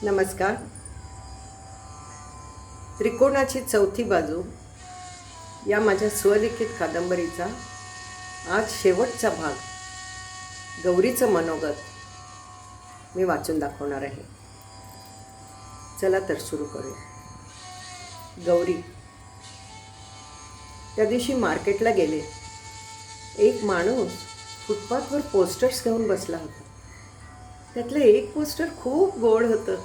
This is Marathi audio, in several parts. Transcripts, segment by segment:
नमस्कार. त्रिकोणाची चौथी बाजू या माझ्या स्वलिखित कादंबरीचा आज शेवटचा भाग, गौरीचं मनोगत मी वाचून दाखवणार आहे. चला तर सुरू करूया. गौरी. त्या दिवशी मार्केटला गेले. एक माणूस फुटपाथवर पोस्टर्स घेऊन बसला होता. त्यातलं एक पोस्टर खूप गोड होतं.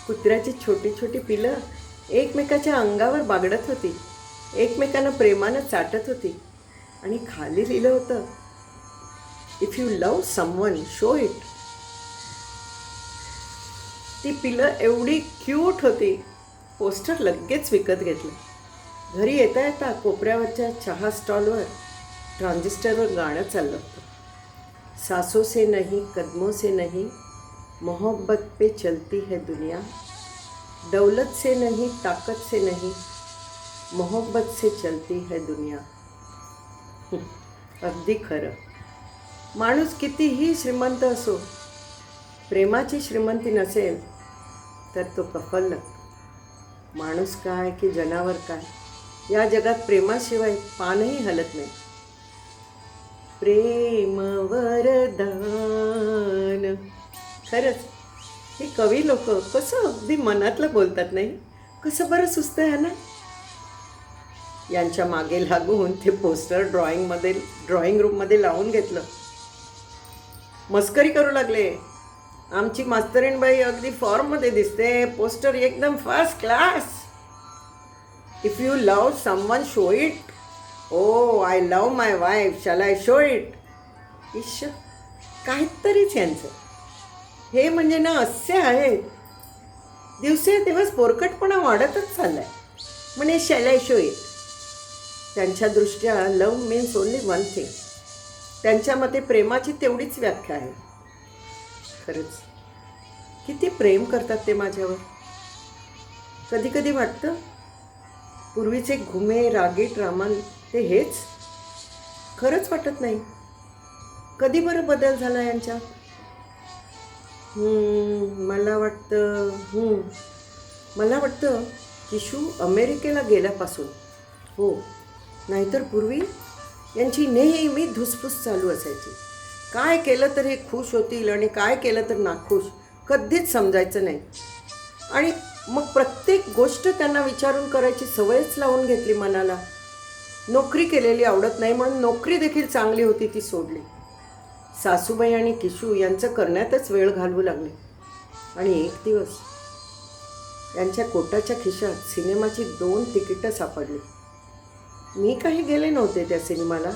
कुत्र्याची छोटी छोटी पिलं एकमेकाच्या अंगावर बागडत होती, एकमेकांना प्रेमानं चाटत होती आणि खाली लिहिलं होतं, if you love someone show it. ती पिलं एवढी क्यूट होती. पोस्टर लगेच विकत घेतलं. घरी येता येता कोपऱ्यावरच्या चहा स्टॉलवर ट्रान्झिस्टरवर गाणं चाललं होतं. सांसों से नहीं कदमों से नहीं मोहब्बत पे चलती है दुनिया, दौलत से नहीं ताकत से नहीं मोहब्बत से चलती है दुनिया. अगदी खरं. माणूस कितीही श्रीमंत असो, प्रेमाची श्रीमंती नसेल तर तो कफल लागतो. माणूस काय की जनावर काय, या जगात प्रेमाशिवाय पानही हलत नाही. प्रेम वरदान. खरंच हे कवी लोक कसं अगदी मनातलं बोलतात नाही. कसं बरं सुचतं आहे ना. यांच्या मागे लागून ते पोस्टर ड्रॉइंग रूममध्ये लावून घेतलं. मस्करी करू लागले. आमची मास्तरीणबाई अगदी फॉर्ममध्ये दिसते, पोस्टर एकदम first class. If you love someone show it. Oh I love my wife, shall I show it. इश्श, काहीतरीच यांचं. हे म्हणजे ना असे आहेत. दिवसेदिवस पोरकटपणा वाढतच चाललाय. म्हणे शॅल आय शो इट. त्यांच्या दृष्ट्या लव मीन्स ओनली वन थिंग. त्यांच्या मते प्रेमाची तेवढीच व्याख्या आहे. खरंच किती प्रेम करतात ते माझ्यावर. कधी कधी वाटतं पूर्वीचे घुमे रागीट रामन ते हेच. खरंच वाटत नाही. कधी बरं बदल झाला यांच्यात. मला वाटतं किशू अमेरिकेला गेल्यापासून. हो, नाहीतर पूर्वी यांची नेहमी धुसफूस चालू असायची. काय केलं तर हे खुश होतील आणि काय केलं तर नाखुश, कधीच समजायचं नाही. आणि मग प्रत्येक गोष्ट त्यांना विचारून करायची सवयच लावून घेतली मनाला. नोकरी केलेली आवडत नाही म्हणून नोकरी देखील चांगली होती ती सोडली. सासूबाई आणि किशू यांचं करण्यातच वेळ घालवू लागले. आणि एक दिवस यांच्या कोटाच्या खिशात सिनेमाची 2 तिकीटं सापडली. मी काही गेले नव्हते त्या सिनेमाला.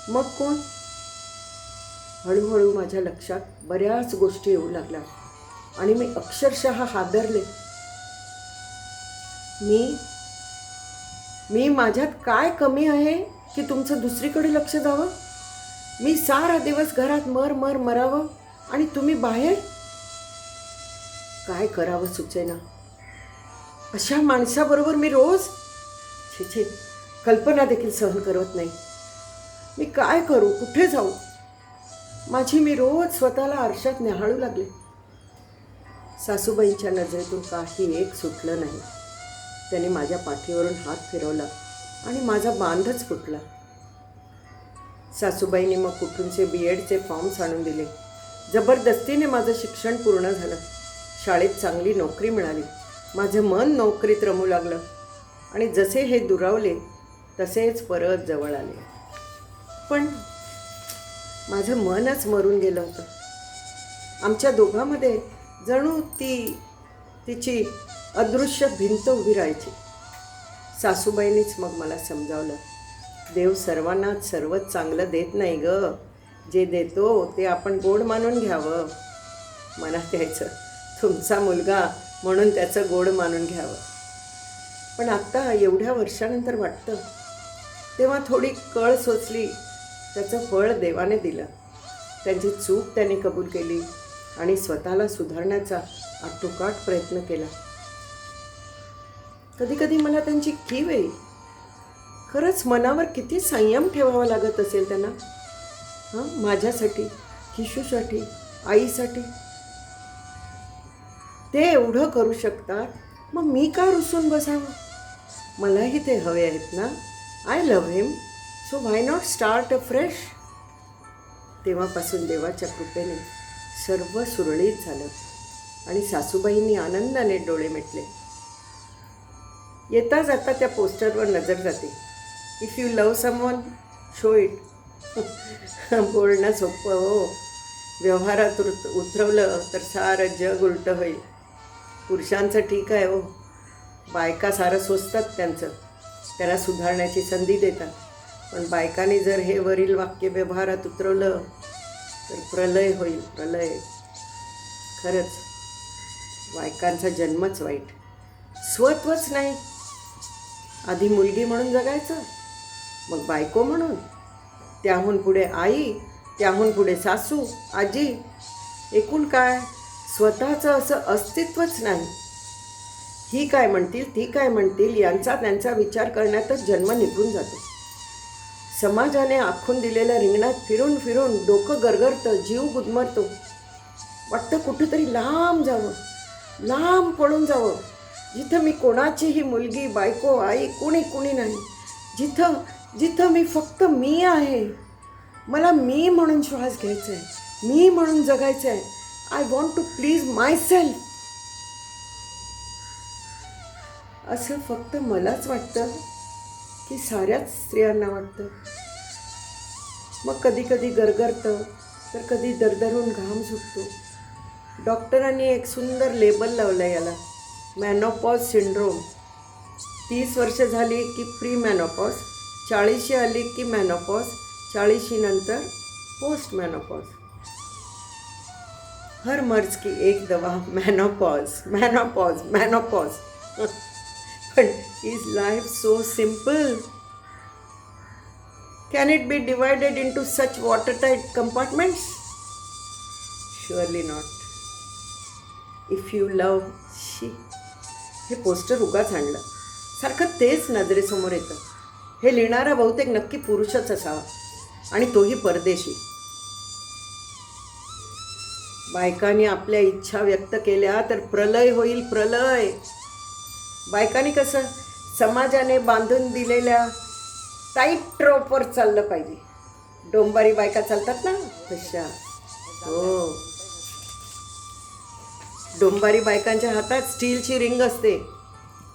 मग कोण? हळूहळू माझ्या लक्षात बऱ्याच गोष्टी येऊ लागल्या आणि मी अक्षरशः हादरले. मी माझ्यात काय कमी आहे की तुमचं दुसरीकडे लक्ष जावं? मी सारा दिवस घरात मरावं आणि तुम्ही बाहेर. काय करावं सुचेना. अशा माणसाबरोबर मी रोज छे कल्पना देखील सहन करत नाही. मी काय करू, कुठे जाऊ. मी रोज स्वतःला आरशात न्याहाळू लागले. सासूबाईंच्या नजरेतून काही एक सुटलं नाही. त्याने माझ्या पाठीवरून हात फिरवला आणि माझा बांधच फुटला. सासूबाईंनी मग कुठूनचे BEdचे फॉर्म्स आणून दिले. जबरदस्तीने माझं शिक्षण पूर्ण झालं. शाळेत चांगली नोकरी मिळाली. माझं मन नोकरीत रमू लागलं आणि जसे हे दुरावले तसेच परत जवळ आले. पण माझं मनच मरून गेलं होतं. आमच्या दोघांमध्ये जणू तिची अदृश्य भिंत उभी राहायची. सासूबाईंनीच मग मला समजावलं, देव सर्वांनाच सर्वच चांगलं देत नाही ग. जे देतो ते आपण गोड मानून घ्यावं. मनात यायचं, तुमचा मुलगा म्हणून त्याचं गोड मानून घ्यावं. पण आत्ता एवढ्या वर्षानंतर वाटतं, तेव्हा थोडी कळ सोचली. त्याचं फळ देवाने दिलं. त्यांची चूक त्याने कबूल केली आणि स्वतःला सुधारण्याचा आटोकाट प्रयत्न केला. कधी कधी मला त्यांची कीव येईल. खरंच मनावर किती संयम ठेवावा लागत असेल त्यांना. माझ्यासाठी, किशूसाठी, आईसाठी. ते एवढं करू शकतात, मग मी का रुसून बसावं? मलाही ते हवे आहेत ना. I love him, so why not start afresh. तेव्हापासून देवाच्या कृपेने सर्व सुरळीत झालं आणि सासूबाईंनी आनंदाने डोळे मिटले. येता जाता त्या पोस्टरवर नजर जाते, if you love someone show it. बोलणं सोपं हो, व्यवहारात उतरवलं तर सारं जग उलटं होईल. पुरुषांचं ठीक आहे हो, बायका सारं सोसतात त्यांना सुधारण्याची संधी देतात. पण बायकांनी जर हे वरील वाक्य व्यवहारात उतरवलं तर प्रलय होईल, प्रलय. खरंच बायकांचा जन्मच वाईट. स्वत्वच नाही. आधी मुलगी म्हणून जगायचं, मग बायको म्हणून, त्याहून पुढे आई, त्याहून पुढे सासू, आजी. एकूण काय, स्वतःचं असं अस्तित्वच नाही. ही काय म्हणतील, ती काय म्हणतील यांचा त्यांचा विचार करण्यातच जन्म निघून जातो. समाजाने आखून दिलेल्या रिंगणात फिरून फिरून डोकं गरगरतं, जीव गुदमरतो. वाटतं कुठेतरी लांब जावं, लांब पळून जावं, जिथं मी कोणाचीही मुलगी, बायको, आई कुणी नाही. जिथं मी फक्त मी आहे. मला मी म्हणून श्वास घ्यायचा आहे, मी म्हणून जगायचं आहे. I want to please myself. असं फक्त मलाच वाटतं की साऱ्याच स्त्रियांना वाटतं? मग कधी कधी गरगरतं, तर कधी दरदरून घाम सुटतो. डॉक्टरांनी एक सुंदर लेबल लावलं याला, मॅनोपॉज सिंड्रोम. 30 वर्ष झाली की प्री मॅनोपॉज, 40 आली की मॅनोपॉज, 40 नंतर पोस्ट मॅनोपॉज. हर मर्ज की एक दवा, मॅनोपॉज, मॅनोपॉज, मॅनोपॉज. But is life so simple? Can it be divided into such watertight compartments? Surely not. If you love she. हे पोस्टर उगाच आणलं, सारखं तेच नजरेसमोर येतं. हे लिहिणारा बहुतेक नक्की पुरुषच असावा, आणि तोही परदेशी. बायकांनी आपल्या इच्छा व्यक्त केल्या तर प्रलय होईल, प्रलय. बायकांनी कसं समाजाने बांधून दिलेल्या टाईट रोपवर चाललं पाहिजे. डोंबारी बायका चालतात ना तशा. हो, डोंबारी बायकांच्या हातात स्टीलची रिंग असते.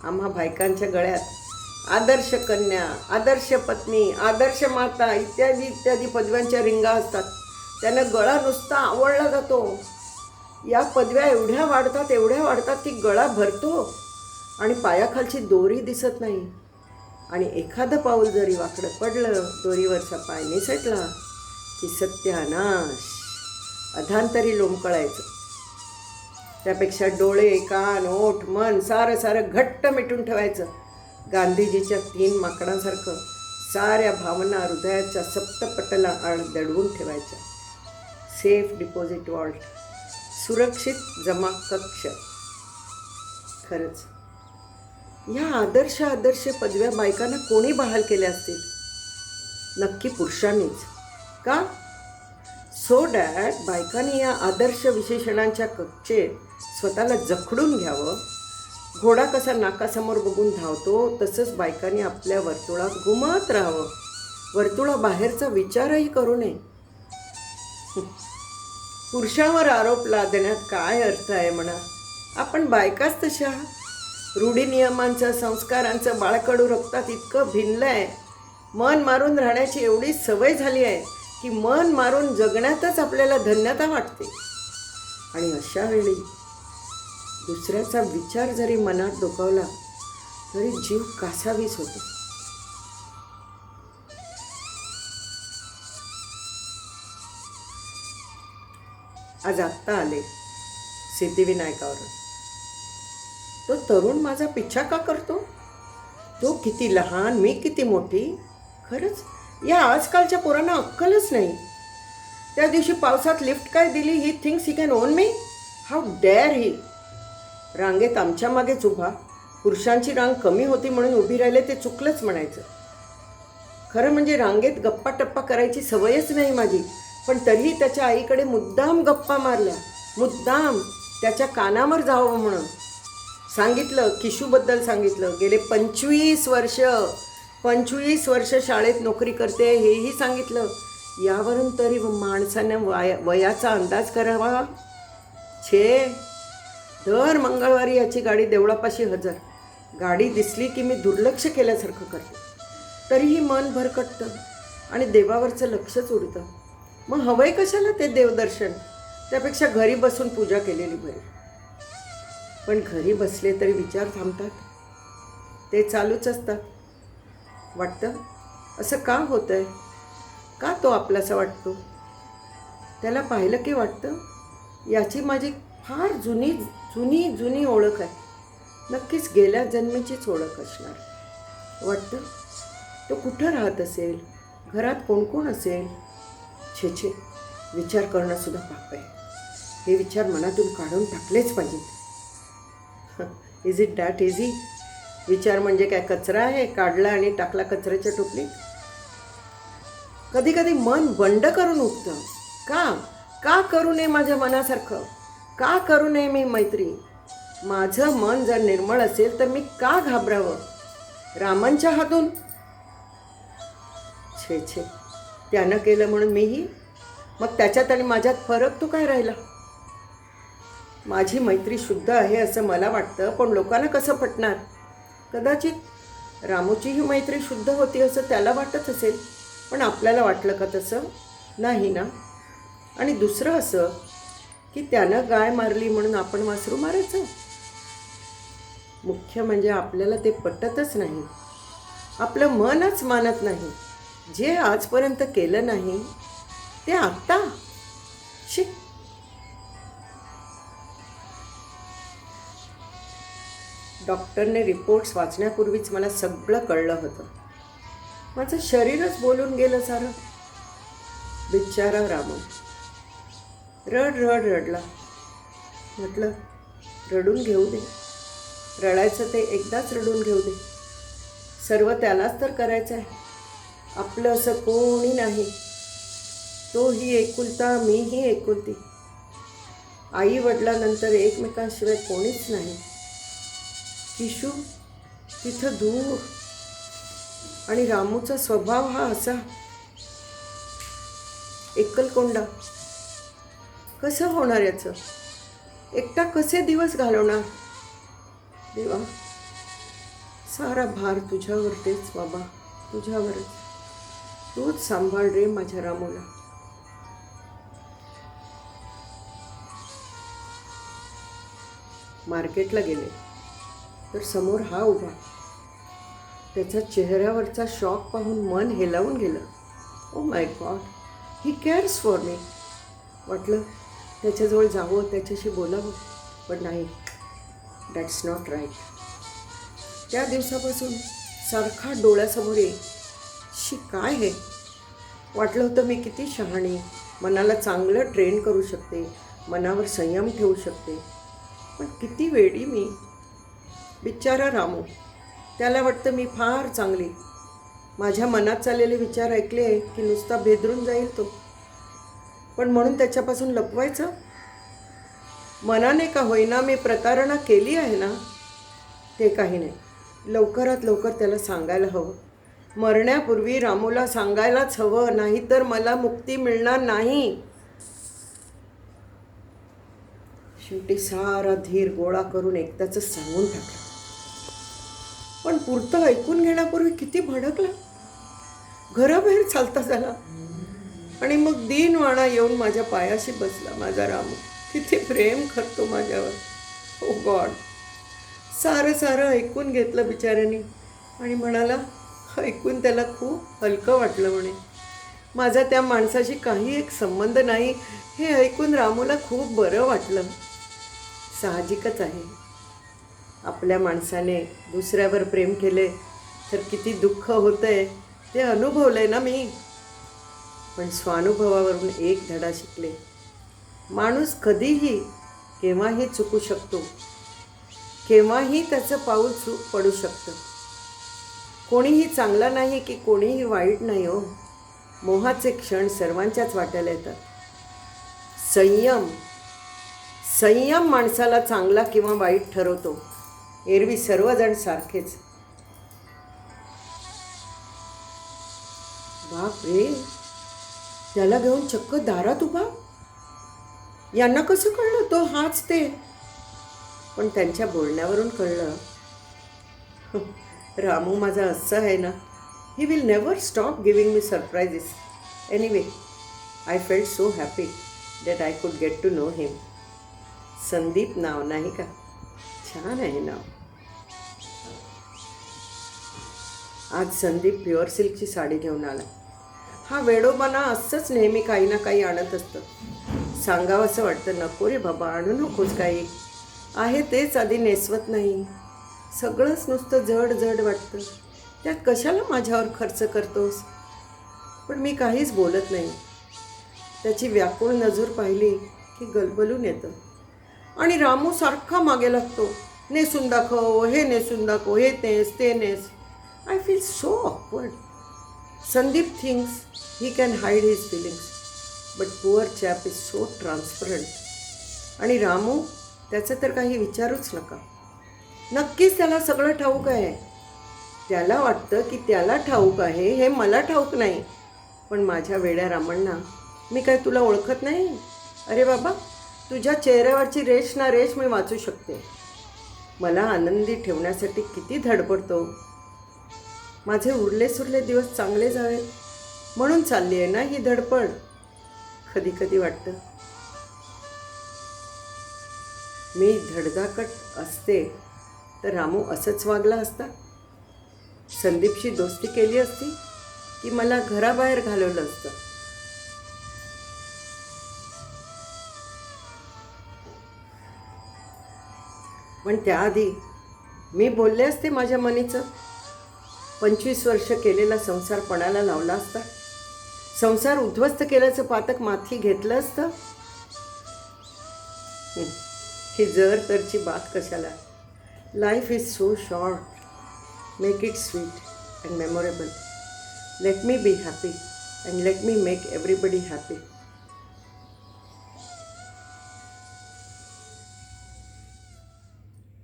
आम्हा बायकांच्या गळ्यात आदर्श कन्या, आदर्श पत्नी, आदर्श माता इत्यादी इत्यादी पदव्यांच्या रिंगा असतात. त्यानं गळा नुसता आवळला जातो. या पदव्या एवढ्या वाढतात की गळा भरतो आणि पायाखालची दोरी दिसत नाही. आणि एखादं पाऊल जरी वाकडं पडलं, दोरीवरचा पाय निसटला की सत्यानाश, अधांतरी लोंबकळायचं. त्यापेक्षा डोळे, कान, ओठ, मन सारं घट्ट मिटून ठेवायचं. गांधीजीच्या 3 माकडांसारखं साऱ्या भावना हृदयाच्या सप्तपटला दडवून ठेवायच्या. सेफ डिपॉझिट वॉल्ट, सुरक्षित जमा कक्ष. खरंच ह्या आदर्श पदव्या बायकांना कोणी बहाल केल्या असतील? नक्की पुरुषांनीच. का? सो डॅट बायकांनी या आदर्श विशेषणांच्या कक्षेत स्वतःला जखडून घ्यावं. घोडा कसा नाकासमोर बघून धावतो, तसंच बायकांनी आपल्या वर्तुळात घुमत राहावं. वर्तुळाबाहेरचा विचारही करू नये. पुरुषांवर आरोप लादण्यात काय अर्थ आहे म्हणा? आपण बायकाच तशा. रूढी नियमांचं, संस्कारांचं बाळकडू रक्तात इतकं भिनलं आहे. मन मारून राहण्याची एवढी सवय झाली आहे की मन मारून जगण्यातच आपल्याला धन्यता वाटते. आणि अशा वेळी दुसऱ्याचा विचार जरी मनात डोकावला तरी जीव कासावीस होतो. आज आत्ता आले सिद्धिविनायकावरून. तो तरुण माझा पिच्छा का करतो? तो किती लहान, मी किती मोठी. खरंच या आजकालच्या पोरांना अक्कलच नाही. त्या दिवशी पावसात लिफ्ट काय दिली, he thinks he can own me. How dare he. रांगेत आमच्या मागेच उभा. पुरुषांची रांग कमी होती म्हणून उभी राहिले ते चुकलंच म्हणायचं. खरं म्हणजे रांगेत गप्पा टप्पा करायची सवयच नाही माझी. पण तरीही त्याच्या आईकडे मुद्दाम गप्पा मारल्या, मुद्दाम. त्याच्या कानावर जावं म्हणून सांगितलं. किशूबद्दल सांगितलं. गेले 25 वर्ष शाळेत नोकरी करते हेही सांगितलं. यावरून तरी माणसाने वयाचा अंदाज करावा. दर मंगळवारी याची गाडी देवळापाशी हजर. गाडी दिसली की मी दुर्लक्ष केल्यासारखं करते. तरीही मन भरकटतं आणि देवावरचं लक्षच उडतं. मग हवंय कशाला ते देवदर्शन? त्यापेक्षा घरी बसून पूजा केलेली बरी. पण घरी बसले तरी विचार थांबतात. ते चालूच असतात. वाटतं असं का होतं आहे? का तो आपलासा वाटतो? त्याला पाहिलं की वाटतं याची माझी फार जुनी जुनी जुनी ओळख आहे. नक्कीच गेल्या जन्मीचीच ओळख असणार. वाटतं तो कुठं राहत असेल, घरात कोण कोण असेल. छे विचार करणंसुद्धा पाप आहे. हे विचार मनातून काढून टाकलेच पाहिजेत. Is it that easy? विचार म्हणजे काय कचरा आहे? काढला आणि टाकला कचऱ्याच्या टोपलीत. कधी कधी मन बंड करून उठतं. का करू नये माझ्या मनासारखं? का करू नये मी मैत्री? माझं मन जर निर्मळ असेल तर मी का घाबरावं रामांच्या हातून? छे त्यानं केलं म्हणून मीही? मग त्याच्यात आणि माझ्यात फरक तो काय राहिला? माझी मैत्री शुद्ध आहे असं मला वाटतं, पण लोकांना कसं पटणार? कदाचित रामूचीही मैत्री शुद्ध होती असं त्याला वाटत असेल, पण आपल्याला वाटलं का तसं? नाही ना. आणि दुसरं असं की त्यानं गाय मारली म्हणून आपण वासरू मारायचं? मुख्य म्हणजे आपल्याला ते पटतच नाही. आपलं मनच मानत नाही. जे आजपर्यंत केलं नाही ते आत्ता डॉक्टरने रिपोर्ट्स वाचण्यापूर्वीच मला सगळं कळलं होतं. माझं शरीरच बोलून गेलं सारं. बिचारा रामू रडला. म्हटलं रडून घेऊ दे. रडायचं ते एकदाच रडून घेऊ दे. सर्व त्यालाच तर करायचं आहे. आपलं असं कोणी नाही. तोही एकुलता, मीही एकुलती. आई वडिलांनंतर एकमेकांशिवाय कोणीच नाही. किशू तिथं दूर. आणि रामूचा स्वभाव हा असा एकलकोंडा. कसं होणार याचं? एकटा कसे दिवस घालवणार? देवा सारा भार तुझ्यावरतीच बाबा, तुझ्यावरच. तूच सांभाळ रे माझ्या रामूला. मार्केटला गेले तर समोर हा उभा. त्याच्या चेहऱ्यावरचा शॉक पाहून मन हेलावून गेलं. Oh my God, he cares for me. वाटलं त्याच्याजवळ जावं, त्याच्याशी बोलावं, पण नाही. That's not right. त्या दिवसापासून सारखा डोळ्यासमोर काय हे? वाटलं होतं मी किती शहाणी, मनाला चांगलं ट्रेन करू शकते, मनावर संयम ठेवू शकते. पण किती वेडी मी. बिचारा रामू, त्याला वाटतं मी फार चांगली. माझ्या मनात चाललेले विचार ऐकले की नुसता भेदरून जाईल तो. पण म्हणून त्याच्यापासून लपवायचं? मनाने का होईना मी प्रतारणा केली आहे ना, ते काही नाही. लवकरात लवकर त्याला सांगायला हवं. मरण्यापूर्वी रामूला सांगायलाच हवं, नाहीतर मला मुक्ती मिळणार नाही. शेवटी सारा धीर गोळा करून एकदाच सांगून टाकलं. पण पुरतं ऐकून घेण्यापूर्वी किती भडकला. घराबाहेर चालता झाला आणि मग दीनवाणा येऊन माझ्या पायाशी बसला. माझा रामू किती प्रेम करतो माझ्यावर. ओ गॉड. सारं ऐकून घेतलं बिचाऱ्याने आणि म्हणाला, ऐकून त्याला खूप हलकं वाटलं म्हणे. माझा त्या माणसाशी काही एक संबंध नाही हे ऐकून रामूला खूप बरं वाटलं. साहजिकच आहे. आपल्या माणसाने दुसऱ्यावर प्रेम केले तर किती दुःख होतंय ते अनुभवलंय ना मी. पण स्वानुभवावरून एक धडा शिकले. माणूस कधीही केव्हाही चुकू शकतो, केव्हाही त्याचं पाऊल चूक पडू शकतं. कोणीही चांगला नाही की कोणीही वाईट नाही हो. मोहाचे क्षण सर्वांच्याच वाट्याला येतात. संयम माणसाला चांगला किंवा वाईट ठरवतो. एरवी सर्वजण सारखेच. बाप रे, त्याला घेऊन चक्क दारात उभा. यांना कसं कळलं तो हाच ते? पण त्यांच्या बोलण्यावरून कळलं. रामू माझा असं आहे ना, he will never stop giving me surprises. Anyway, I felt so happy that I could get to know him. Sandeep नाव नाही का? छान आहे नाव. आज संदीप प्युअर सिल्कची साडी घेऊन आला. हा वेडोबाना असंच नेहमी काही ना काही आणत असतं. सांगावं असं वाटतं, नको रे बाबा, आणू नकोच काही. आहे तेच आधी नेसवत नाही. सगळंच नुसतं जड जड वाटतं. त्यात कशाला माझ्यावर खर्च करतोस? पण मी काहीच बोलत नाही. त्याची व्याकुळ नजर पाहिली की गलबलून येतं. आणि रामू सारखा मागे लागतो, नेसून दाखव, हे नेसून दाखव, हे नेस, ते नेस. I feel so awkward. Sandeep thinks he can hide his feelings, but poor chap is so transparent. आणि रामू, त्याचं तर काही विचारूच नका. नक्कीच त्याला सगळं ठाऊक आहे. त्याला वाटतं की त्याला ठाऊक आहे हे मला ठाऊक नाही. पण माझ्या वेड्या रामण्णा, मी काय तुला ओळखत नाही? अरे बाबा, तुझ्या चेहऱ्यावरची रेष ना रेष मी वाचू शकते. मला आनंदी ठेवण्यासाठी किती धडपडतो. माझे उरले सुरले दिवस चांगले जावेत म्हणून चालली आहे ना ही धडपड. कधी कधी वाटतं मी धडधाकट असते तर रामू असंच वागला असता. संदीपशी दोस्ती केली असती की मला घराबाहेर घालवलं असतं. पण त्याआधी मी बोलले असते माझ्या मनीचं. 25 वर्ष केलेला संसार पणाला लावला असता. संसार उद्ध्वस्त केल्याचं पातक माथी घेतलं असतं. ही जर तरची बात कशाला. Life is so short. Make it sweet and memorable. Let me be happy and let me make everybody happy.